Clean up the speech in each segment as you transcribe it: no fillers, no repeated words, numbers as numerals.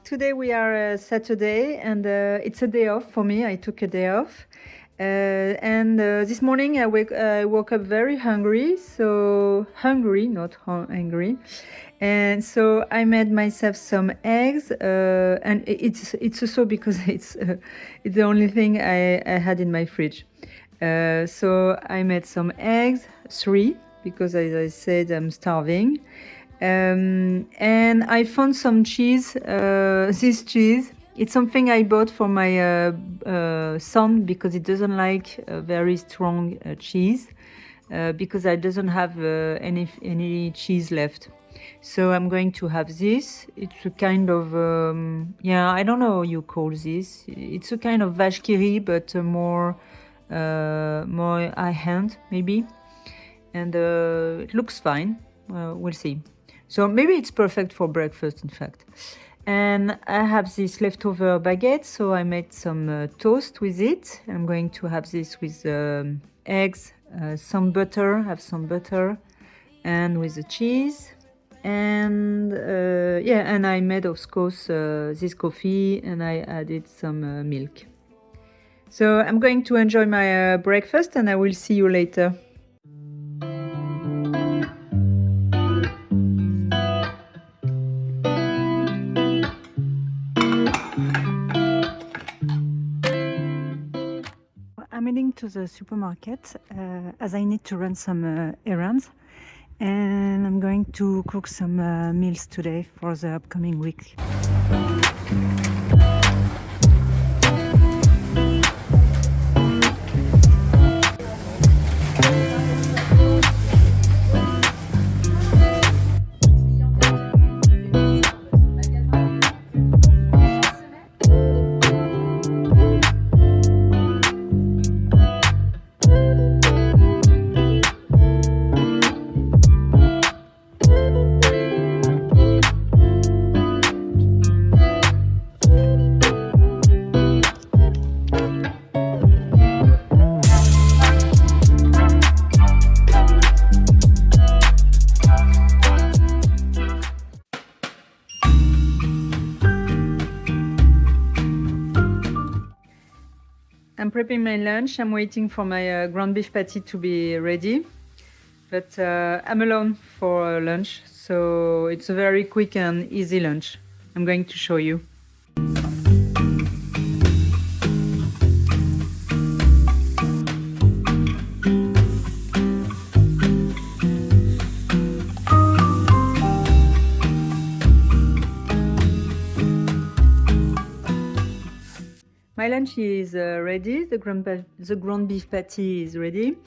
Today we are Saturday and it's a day off for me. I took a day off. And this morning I woke up very hungry, so hungry, not angry. And so I made myself some eggs, and it's also because it's the only thing I had in my fridge. So I made some eggs, 3, because as I said, I'm starving. And I found some cheese, this cheese. It's something I bought for my son because he doesn't like very strong cheese, because I doesn't have any cheese left. So I'm going to have this. It's a kind of, I don't know how you call this. It's a kind of vache qui rit, but more high-end maybe. And it looks fine. We'll see. So maybe it's perfect for breakfast, in fact. And I have this leftover baguette, so I made some toast with it. I'm going to have this with eggs, some butter, and with the cheese. And and I made, of course, this coffee, and I added some milk. So I'm going to enjoy my breakfast, and I will see you later. I'm heading to the supermarket as I need to run some errands, and I'm going to cook some meals today for the upcoming week. I'm prepping my lunch. I'm waiting for my ground beef patty to be ready. But I'm alone for lunch, so it's a very quick and easy lunch. I'm going to show you. My lunch is ready. The ground beef patty is ready.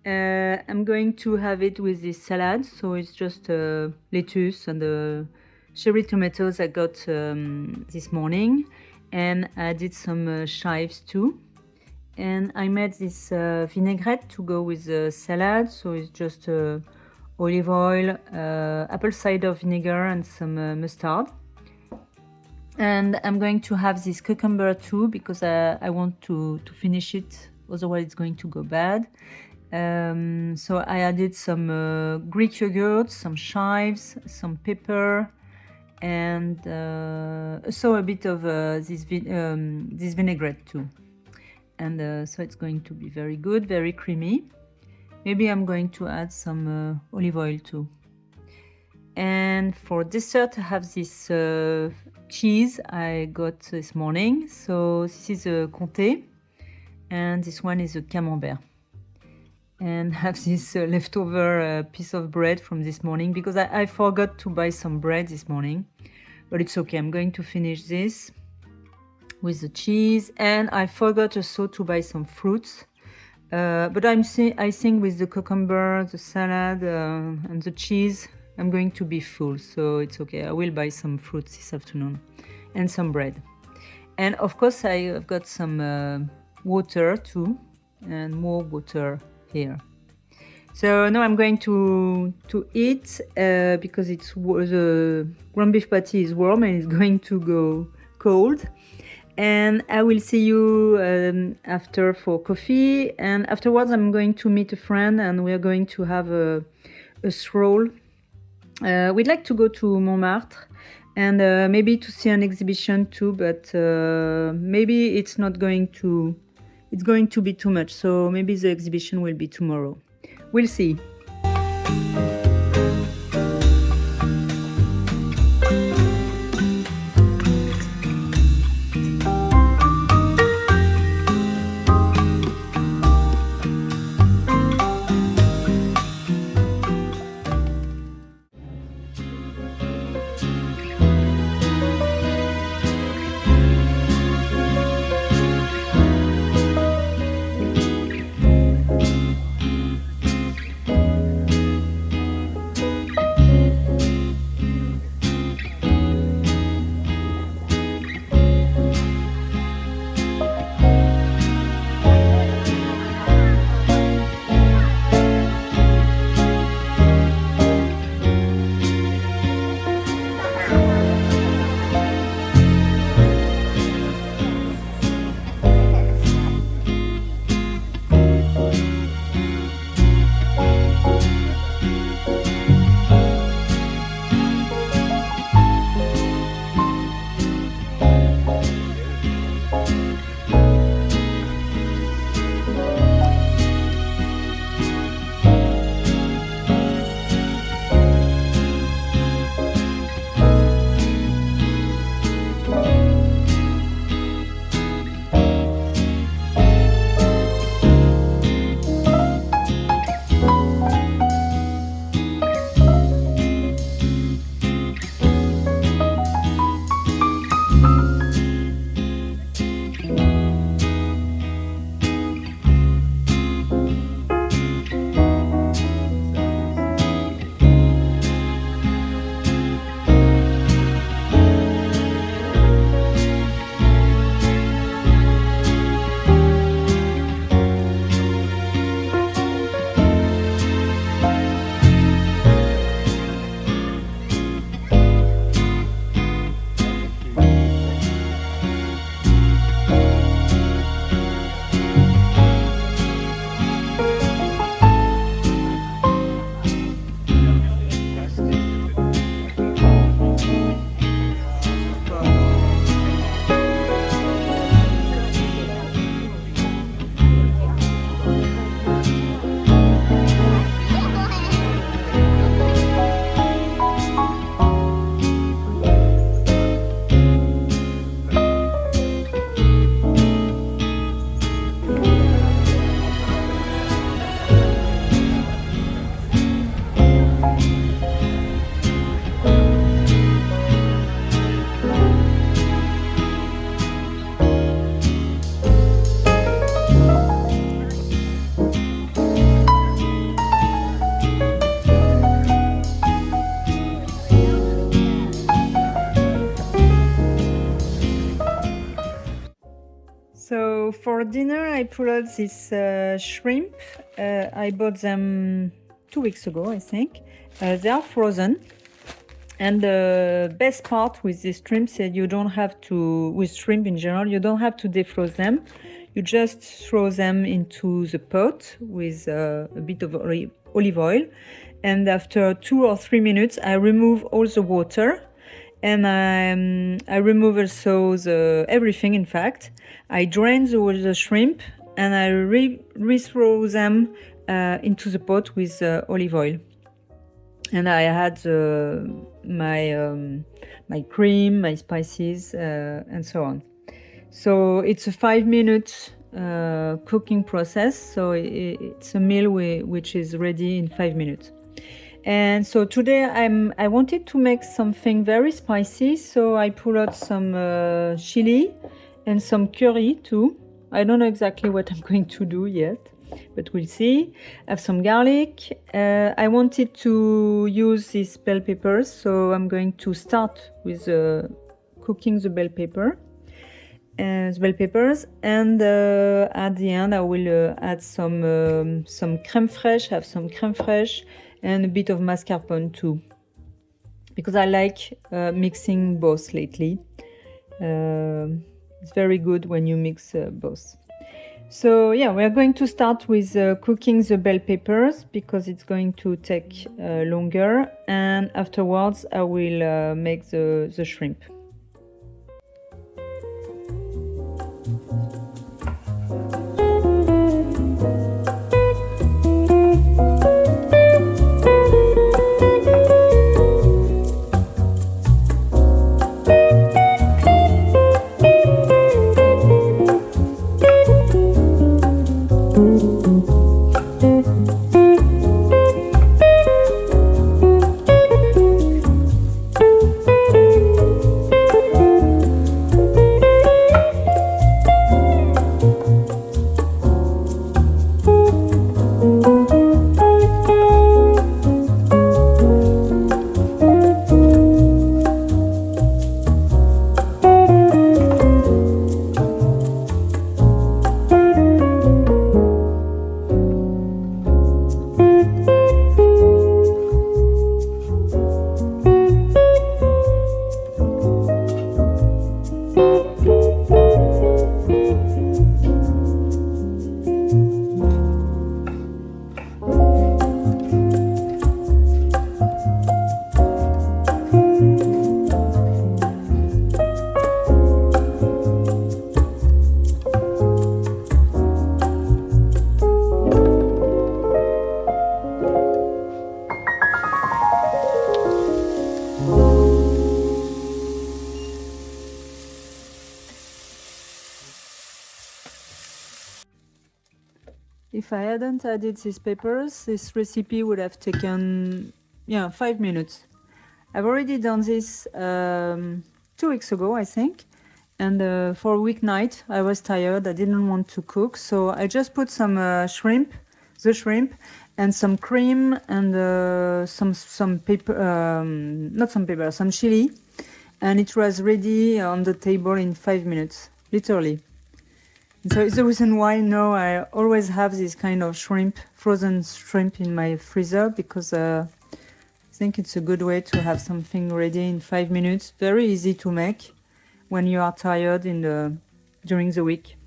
I'm going to have it with this salad. So it's just lettuce and cherry tomatoes I got this morning. And I did some chives too. And I made this vinaigrette to go with the salad. So it's just olive oil, apple cider vinegar, and some mustard. And I'm going to have this cucumber too, because I want to finish it, otherwise it's going to go bad. So I added some Greek yogurt, some chives, some pepper, and so a bit of this vinaigrette too. And so it's going to be very good, very creamy. Maybe I'm going to add some olive oil too. And for dessert I have this cheese I got this morning. So this is a comté and this one is a camembert. And have this leftover piece of bread from this morning, because I forgot to buy some bread this morning. But it's okay, I'm going to finish this with the cheese. And I forgot also to buy some fruits. But I think with the cucumber, the salad and the cheese, I'm going to be full, so it's okay. I will buy some fruits this afternoon and some bread. And of course I've got some water too, and more water here. So now I'm going to eat because the ground beef patty is warm and it's going to go cold. And I will see you after for coffee. And afterwards I'm going to meet a friend and we're going to have a stroll. We'd like to go to Montmartre and maybe to see an exhibition too, but maybe it's not going to, it's going to be too much, so maybe the exhibition will be tomorrow. We'll see. So for dinner, I pulled out this shrimp. I bought them 2 weeks ago, I think. They are frozen. And the best part with these shrimps is you don't have to, with shrimp in general, you don't have to defrost them. You just throw them into the pot with a bit of olive oil. And after 2 or 3 minutes, I remove all the water. And I remove also everything, in fact. I drain the shrimp and I re-throw them into the pot with olive oil. And I had my cream, my spices, and so on. So it's a 5-minute cooking process. So it's a meal which is ready in 5 minutes. And so today I wanted to make something very spicy, so I pulled out some chili and some curry too. I don't know exactly what I'm going to do yet, but we'll see. I have some garlic. I wanted to use these bell peppers, so I'm going to start with cooking the bell peppers, and at the end I will add some crème fraîche. I have some crème fraîche and a bit of mascarpone too, because I like mixing both lately. It's very good when you mix both. So yeah, we are going to start with cooking the bell peppers because it's going to take longer, and afterwards I will make the shrimp. If I hadn't added these peppers, this recipe would have taken 5 minutes. I've already done this 2 weeks ago, I think. And for a weeknight, I was tired. I didn't want to cook, so I just put some shrimp, and some cream and some pepper, not some pepper, some chili, and it was ready on the table in 5 minutes, literally. So it's the reason why now I always have this kind of shrimp, frozen shrimp in my freezer, because I think it's a good way to have something ready in 5 minutes. Very easy to make when you are tired during the week.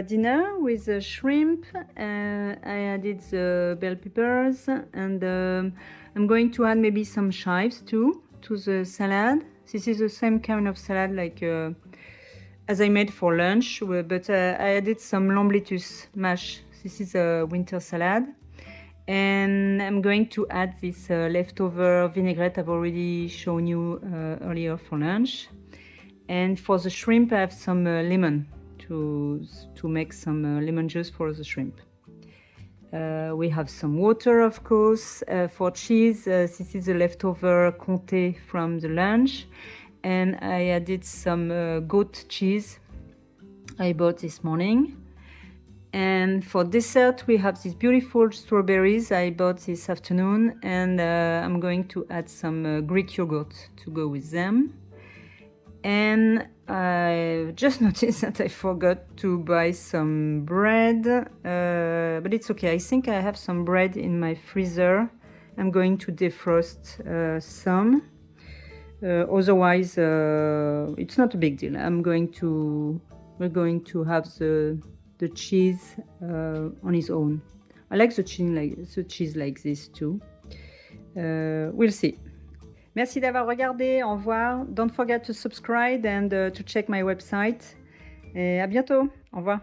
dinner with shrimp. I added the bell peppers, and I'm going to add maybe some chives too to the salad. This is the same kind of salad like as I made for lunch, but I added some lamb lettuce mash. This is a winter salad. And I'm going to add this leftover vinaigrette I've already shown you earlier for lunch. And for the shrimp, I have some lemon to make some lemon juice for the shrimp. We have some water, of course. For cheese, this is the leftover comté from the lunch. And I added some goat cheese I bought this morning. And for dessert, we have these beautiful strawberries I bought this afternoon, and I'm going to add some Greek yogurt to go with them. And I just noticed that I forgot to buy some bread, but it's okay. I think I have some bread in my freezer. I'm going to defrost some. Otherwise, it's not a big deal. We're going to have the cheese on its own. I like the cheese like this too. We'll see. Merci d'avoir regardé. Au revoir. Don't forget to subscribe and to check my website. Et à bientôt. Au revoir.